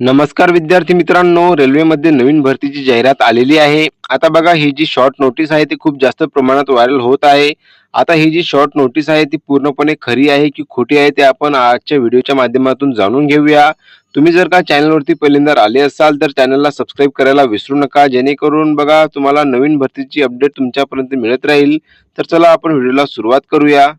नमस्कार विद्यार्थी मित्रांनो, रेल्वेमध्ये नवीन भरतीची जाहिरात आलेली आहे. आता बघा ही जी शॉर्ट नोटीस आहे ती खूप जास्त प्रमाणात व्हायरल होत आहे. आता ही जी शॉर्ट नोटीस आहे ती पूर्णपणे खरी आहे की खोटी आहे ते आपण आजच्या व्हिडिओच्या माध्यमातून जाणून घेऊया. तुम्ही जर का चॅनलवरती पहिल्यांदा आले असाल तर चॅनलला सबस्क्राईब करायला विसरू नका, जेणेकरून बघा तुम्हाला नवीन भरतीची अपडेट तुमच्यापर्यंत मिळत राहील. तर चला आपण व्हिडिओला सुरुवात करूया.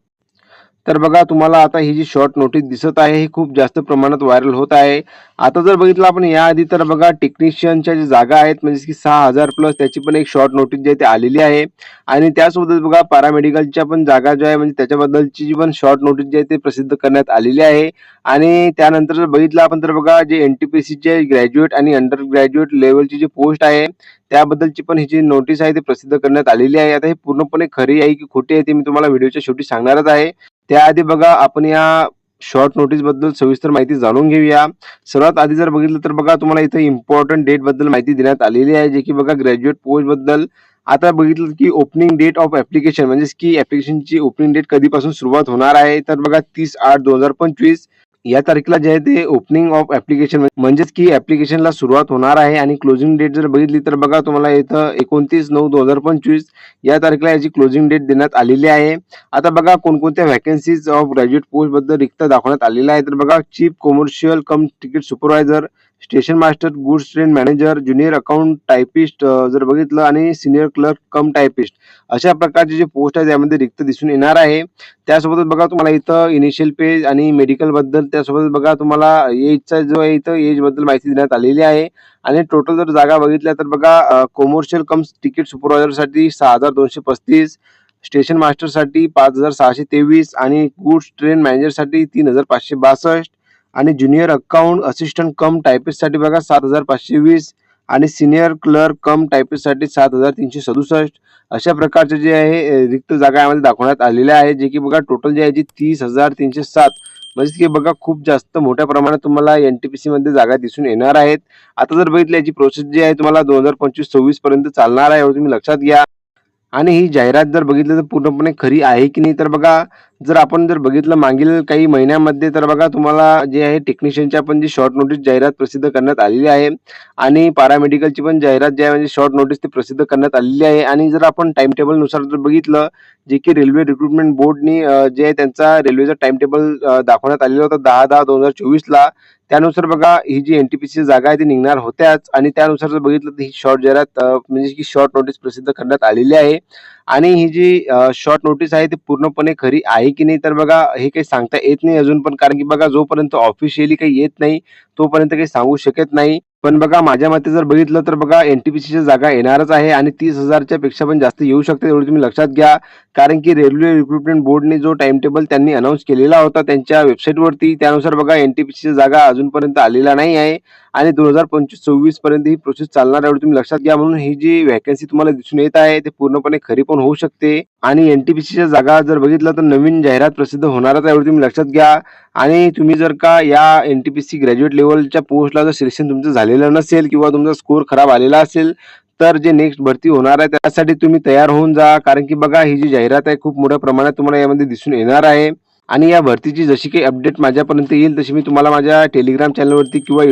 तर बघा तुम्हाला आता ही जी शॉर्ट नोटीस दिसत आहे ही खूप जास्त प्रमाणात व्हायरल होत आहे. आता जर बघितलं आपण याआधी तर बघा टेक्निशियनच्या ज्या जागा आहेत म्हणजे की 6,000 प्लस त्याची पण एक शॉर्ट नोटीस जी आहे ती आलेली आहे. आणि त्यासोबतच बघा पॅरामेडिकलच्या पण जागा ज्या आहे म्हणजे त्याच्याबद्दलची जी पण शॉर्ट नोटीस जी आहे ते प्रसिद्ध करण्यात आलेली आहे. आणि त्यानंतर जर बघितलं आपण तर बघा जे एनटीपीसीचे ग्रॅज्युएट आणि अंडर ग्रॅज्युएट लेवलची जी पोस्ट आहे त्याबद्दलची पण ही जी नोटीस आहे ती प्रसिद्ध करण्यात आलेली आहे. आता ही पूर्णपणे खरी आहे की खोटी आहे ते मी तुम्हाला व्हिडिओच्या शेवटी सांगणारच आहे. त्याआधी बघा आपण या शॉर्ट नोटीस बद्दल सविस्तर माहिती जाणून घेऊया. सर्वात आधी जर बघितलं तर बघा तुम्हाला इथे इम्पॉर्टंट डेट बद्दल माहिती देण्यात आलेली आहे, जे की बघा ग्रॅज्युएट पोस्ट बद्दल. आता बघितलं की ओपनिंग डेट ऑफ ऍप्लिकेशन म्हणजेच की ऍप्लिकेशनची ओपनिंग डेट कधीपासून सुरुवात होणार आहे तर बघा 30/8/2025 या तारखेला जे आहे ते ओपनिंग ऑफ ऍप्लिकेशन म्हणजेच की ऍप्लिकेशनला सुरुवात होणार आहे. आणि क्लोजिंग डेट जर बघितली तर बघा तुम्हाला इथं 29/9/2025 या तारखेला याची क्लोजिंग डेट देण्यात आलेली आहे. आता बघा कोणकोणत्या व्हॅकन्सीज ऑफ ग्रॅज्युएट पोस्ट बद्दल रिक्त दाखवण्यात आलेला आहे तर बघा चीफ कमर्शियल कम ticket supervisor, station master, goods train manager, junior account typist जर बघितलं आणि सिनियर क्लर्क कम टायपिस्ट अशा प्रकारचे जे पोस्ट आहे त्यामध्ये रिक्त दिसून येणार आहे. त्यासोबतच बघा तुम्हाला इथं इनिशियल पेज आणि मेडिकल बद्दल, त्यासोबत बघा तुम्हाला एजचा जो आहे इथं एज बद्दल माहिती देण्यात आलेली आहे. आणि टोटल जर जागा बघितल्या तर बघा कमर्शियल कम तिकीट सुपरवायझरसाठी 6,235, स्टेशन मास्टरसाठी 5,623 आणि गुड्स ट्रेन मॅनेजरसाठी 3,562 आणि ज्युनियर अकाउंट असिस्टंट कम टायपिस्टसाठी बघा 7,520 आणि सिनियर क्लर्क कम टायपिस्टसाठी 7,367 अशा प्रकारचे जे आहे रिक्त जागा यामध्ये दाखवण्यात आलेल्या आहे, जे की बघा टोटल जी आहे 30,307 म्हणजे की बघा खूप जास्त मोठ्या प्रमाणात तुम्हाला एनटीपीसी मध्ये जागा दिसून येणार आहेत. आता जर बघितलं याची प्रोसेस जी आहे तुम्हाला 2025-26 पर्यंत चालणार आहे, एवढं तुम्ही लक्षात घ्या. आणि ही जाहिरात जर बघितलं तर पूर्णपणे खरी आहे की नाही तर बघा जर आपण जर बघितलं मागील काही महिन्यामध्ये तर बघा तुम्हाला जे आहे टेक्निशियनच्या पण जी शॉर्ट नोटीस जाहिरात प्रसिद्ध करण्यात आलेली आहे. आणि पॅरामेडिकलची पण जाहिरात जी आहे म्हणजे शॉर्ट नोटीस ती प्रसिद्ध करण्यात आलेली आहे. आणि जर आपण टाइम टेबल नुसार जर बघितलं जे की रेल्वे रिक्रुटमेंट बोर्डनी जे आहे त्यांचा रेल्वेचा टाइम टेबल दाखवण्यात आलेला होता 10/10/2024 ला. त्यानुसार बघा ही जी एनटीपीसी जागा आहे ती निघणार होत्याच आणि त्यानुसार जर बघितलं तर ही शॉर्ट जाहिरात म्हणजे की शॉर्ट नोटीस प्रसिद्ध करण्यात आलेली आहे. आणि ही जी शॉर्ट नोटीस आहे ती पूर्णपणे खरी आहे की नाही तर बघा हे काही सांगता येत नाही अजून पण, कारण की बघा जोपर्यंत ऑफिशियली काही येत नाही तोपर्यंत काही सांगू शकत नाही. पण बघा माझ्या मते जर बघितलं तर बघा एनटीपीसीच्या जागा येणारच आहे आणि 30,000च्या पेक्षा पण जास्त येऊ शकते, एवढं तुम्ही लक्षात घ्या. कारण की रेल्वे रिक्रुटमेंट बोर्डने जो टाइम टेबल त्यांनी अनाऊन्स केलेला होता त्यांच्या वेबसाईटवरती त्यानुसार बघा एनटीपीसीच्या जागा अजूनपर्यंत आलेला नाही आहे. आणि 2025-26 पर्यंत ही प्रोसेस चालणार, एवढं तुम्ही लक्षात घ्या. म्हणून ही जी व्हॅकन्सी तुम्हाला दिसून येत आहे ते पूर्णपणे खरी पण होऊ शकते. आणि एनटीपीसीच्या जागा जर बघितलं तर नवीन जाहिरात प्रसिद्ध होणारच आहे, एवढं तुम्ही लक्षात घ्या. आणि तुम्ही जर का या एनटीपीसी ग्रॅज्युएट लेवलच्या पोस्टला जर सिलेक्शन तुमचं झालेलं नसेल किंवा तुमचा स्कोर खराब आलेला असेल तर जे नेक्स्ट भरती होणार आहे त्यासाठी तुम्ही तयार होऊन जा, कारण की बघा ही जी जाहिरात आहे खूप मोठ्या प्रमाणात तुम्हाला यामध्ये दिसून येणार आहे. आणि या भरतीची जशी काही अपडेट माझ्यापर्यंत येईल तशी मी तुम्हाला माझ्या टेलिग्राम चॅनलवरती किंवा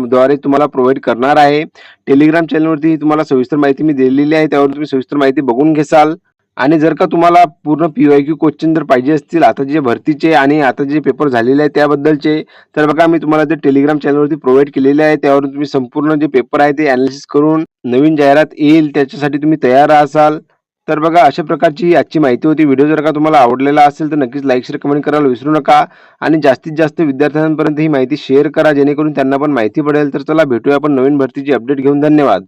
द्वारे तुम्हाला प्रोव्हाइड करणार आहे. टेलिग्राम चॅनलवरती तुम्हाला सविस्तर माहिती मी दिलेली आहे, त्यावर तुम्ही सविस्तर माहिती बघून घेसाल. आणि जर का तुम्हाला पूर्ण पीवायक्यू क्वेश्चन जर पाहिजे असतील आता जे भरतीचे आणि आता जे पेपर झालेले आहेत त्याबद्दलचे तर बघा मी तुम्हाला ते टेलिग्राम चॅनलवरती प्रोव्हाइड केलेले आहे, त्यावरून तुम्ही संपूर्ण जे पेपर आहे ते अनालिसिस करून नवीन जाहिरात येईल त्याच्यासाठी तुम्ही तयार असाल. तर बघा अशा प्रकारची आजची माहिती होती. व्हिडिओ जर का तुम्हाला आवडलेला असेल तर नक्कीच लाईक शेअर कमेंट करायला विसरू नका. आणि जास्तीत जास्त विद्यार्थ्यांपर्यंत ही माहिती शेअर करा जेणेकरून त्यांना पण माहिती पडेल. तर चला भेटूया आपण नवीन भरतीची अपडेट घेऊन. धन्यवाद.